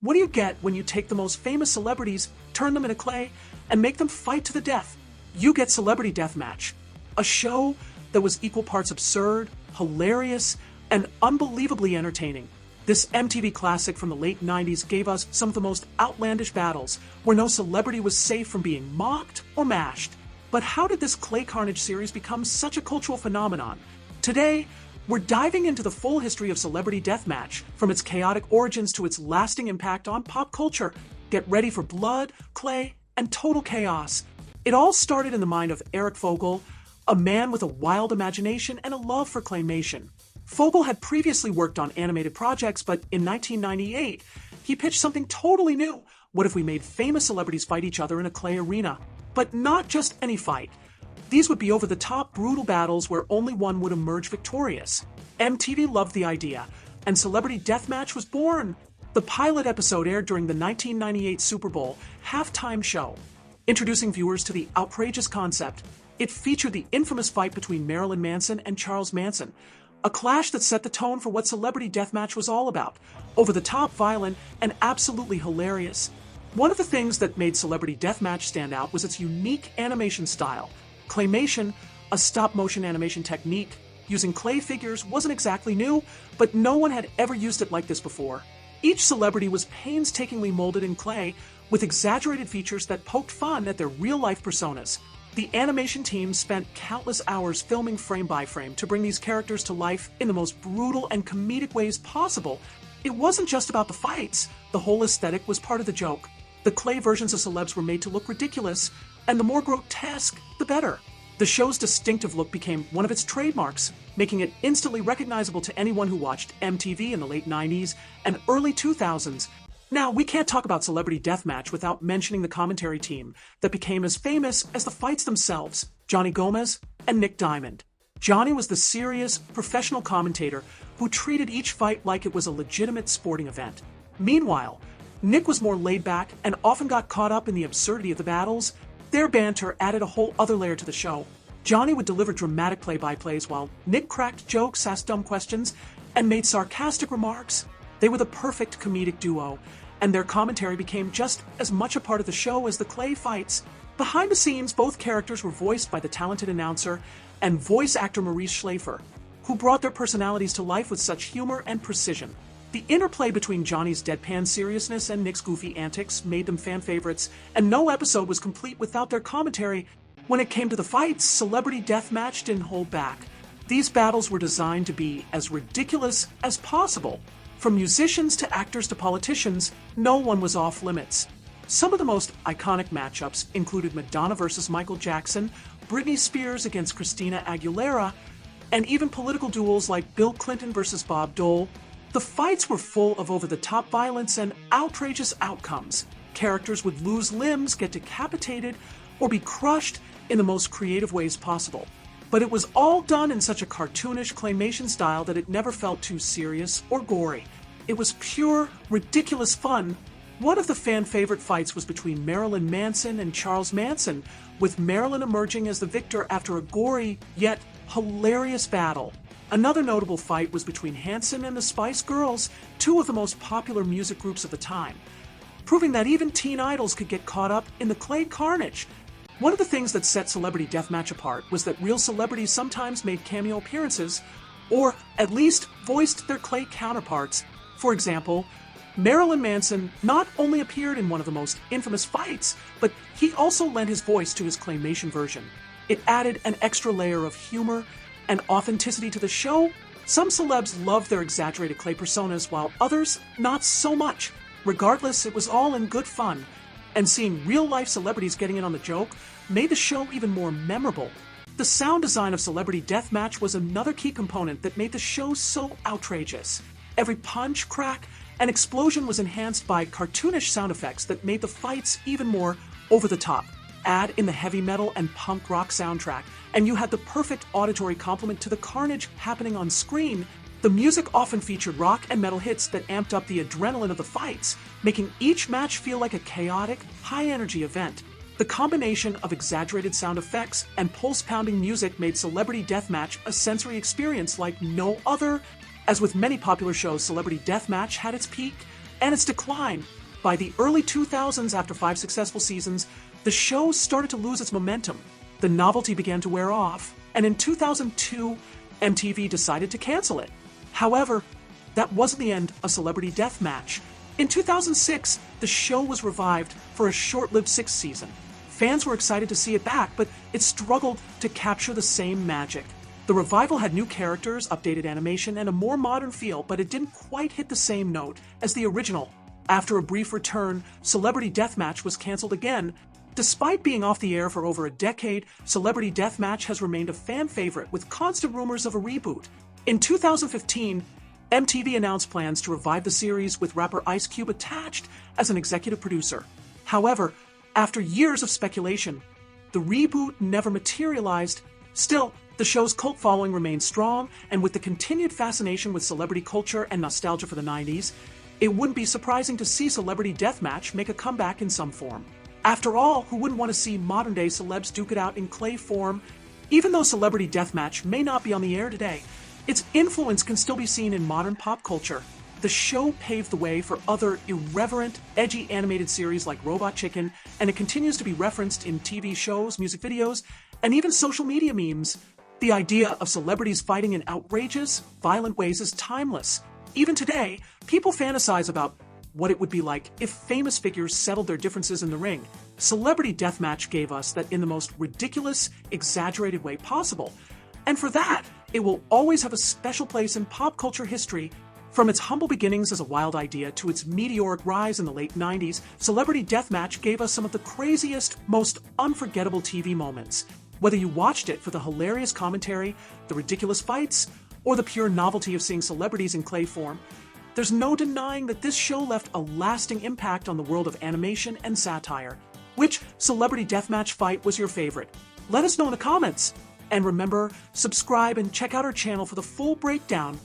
What do you get when you take the most famous celebrities, turn them into clay, and make them fight to the death? You get Celebrity Deathmatch, a show that was equal parts absurd, hilarious, and unbelievably entertaining. This MTV classic from the late 90s gave us some of the most outlandish battles, where no celebrity was safe from being mocked or mashed. But how did this Clay Carnage series become such a cultural phenomenon? Today, we're diving into the full history of Celebrity Deathmatch, from its chaotic origins to its lasting impact on pop culture. Get ready for blood, clay, and total chaos. It all started in the mind of Eric Vogel, a man with a wild imagination and a love for claymation. Vogel had previously worked on animated projects, but in 1998, he pitched something totally new. What if we made famous celebrities fight each other in a clay arena? But not just any fight. These would be over-the-top, brutal battles where only one would emerge victorious. MTV loved the idea, and Celebrity Deathmatch was born. The pilot episode aired during the 1998 Super Bowl halftime show. Introducing viewers to the outrageous concept, it featured the infamous fight between Marilyn Manson and Charles Manson, a clash that set the tone for what Celebrity Deathmatch was all about. Over-the-top, violent, and absolutely hilarious. One of the things that made Celebrity Deathmatch stand out was its unique animation style. Claymation, a stop-motion animation technique using clay figures, wasn't exactly new, but no one had ever used it like this before. Each celebrity was painstakingly molded in clay, with exaggerated features that poked fun at their real-life personas. The animation team spent countless hours filming frame by frame to bring these characters to life in the most brutal and comedic ways possible. It wasn't just about the fights. The whole aesthetic was part of the joke. The clay versions of celebs were made to look ridiculous, and the more grotesque, the better. The show's distinctive look became one of its trademarks, making it instantly recognizable to anyone who watched MTV in the late 90s and early 2000s. Now, we can't talk about Celebrity Deathmatch without mentioning the commentary team that became as famous as the fights themselves, Johnny Gomez and Nick Diamond. Johnny was the serious, professional commentator who treated each fight like it was a legitimate sporting event. Meanwhile, Nick was more laid back and often got caught up in the absurdity of the battles. Their banter added a whole other layer to the show. Johnny would deliver dramatic play-by-plays while Nick cracked jokes, asked dumb questions, and made sarcastic remarks. They were the perfect comedic duo, and their commentary became just as much a part of the show as the clay fights. Behind the scenes, both characters were voiced by the talented announcer and voice actor Maurice Schlafer, who brought their personalities to life with such humor and precision. The interplay between Johnny's deadpan seriousness and Nick's goofy antics made them fan favorites, and no episode was complete without their commentary. When it came to the fights, Celebrity Deathmatch didn't hold back. These battles were designed to be as ridiculous as possible. From musicians to actors to politicians, no one was off limits. Some of the most iconic matchups included Madonna versus Michael Jackson, Britney Spears against Christina Aguilera, and even political duels like Bill Clinton versus Bob Dole. The fights were full of over-the-top violence and outrageous outcomes. Characters would lose limbs, get decapitated, or be crushed in the most creative ways possible. But it was all done in such a cartoonish claymation style that it never felt too serious or gory. It was pure, ridiculous fun. One of the fan-favorite fights was between Marilyn Manson and Charles Manson, with Marilyn emerging as the victor after a gory, yet hilarious battle. Another notable fight was between Hanson and the Spice Girls, two of the most popular music groups of the time, proving that even teen idols could get caught up in the clay carnage. One of the things that set Celebrity Deathmatch apart was that real celebrities sometimes made cameo appearances, or at least voiced their clay counterparts. For example, Marilyn Manson not only appeared in one of the most infamous fights, but he also lent his voice to his claymation version. It added an extra layer of humor and authenticity to the show. Some celebs loved their exaggerated clay personas, while others not so much. Regardless, it was all in good fun, and seeing real-life celebrities getting in on the joke made the show even more memorable. The sound design of Celebrity Deathmatch was another key component that made the show so outrageous. Every punch, crack, and explosion was enhanced by cartoonish sound effects that made the fights even more over-the-top. Add in the heavy metal and punk rock soundtrack, and you had the perfect auditory complement to the carnage happening on screen. The music often featured rock and metal hits that amped up the adrenaline of the fights, making each match feel like a chaotic, high-energy event. The combination of exaggerated sound effects and pulse-pounding music made Celebrity Deathmatch a sensory experience like no other. As with many popular shows, Celebrity Deathmatch had its peak and its decline. By the early 2000s, after 5 successful seasons, the show started to lose its momentum. The novelty began to wear off, and in 2002, MTV decided to cancel it. However, that wasn't the end of Celebrity Deathmatch. In 2006, the show was revived for a short-lived 6th season. Fans were excited to see it back, but it struggled to capture the same magic. The revival had new characters, updated animation, and a more modern feel, but it didn't quite hit the same note as the original. After a brief return, Celebrity Deathmatch was canceled again. Despite being off the air for over a decade, Celebrity Deathmatch has remained a fan favorite with constant rumors of a reboot. In 2015, MTV announced plans to revive the series with rapper Ice Cube attached as an executive producer. However, after years of speculation, the reboot never materialized. Still, the show's cult following remains strong, and with the continued fascination with celebrity culture and nostalgia for the 90s, it wouldn't be surprising to see Celebrity Deathmatch make a comeback in some form. After all, who wouldn't want to see modern-day celebs duke it out in clay form? Even though Celebrity Deathmatch may not be on the air today, its influence can still be seen in modern pop culture. The show paved the way for other irreverent, edgy animated series like Robot Chicken, and it continues to be referenced in TV shows, music videos, and even social media memes. The idea of celebrities fighting in outrageous, violent ways is timeless. Even today, people fantasize about what it would be like if famous figures settled their differences in the ring. Celebrity Deathmatch gave us that in the most ridiculous, exaggerated way possible. And for that, it will always have a special place in pop culture history. From its humble beginnings as a wild idea to its meteoric rise in the late 90s, Celebrity Deathmatch gave us some of the craziest, most unforgettable TV moments. Whether you watched it for the hilarious commentary, the ridiculous fights, or the pure novelty of seeing celebrities in clay form, there's no denying that this show left a lasting impact on the world of animation and satire. Which Celebrity Deathmatch fight was your favorite? Let us know in the comments. And remember, subscribe and check out our channel for the full breakdown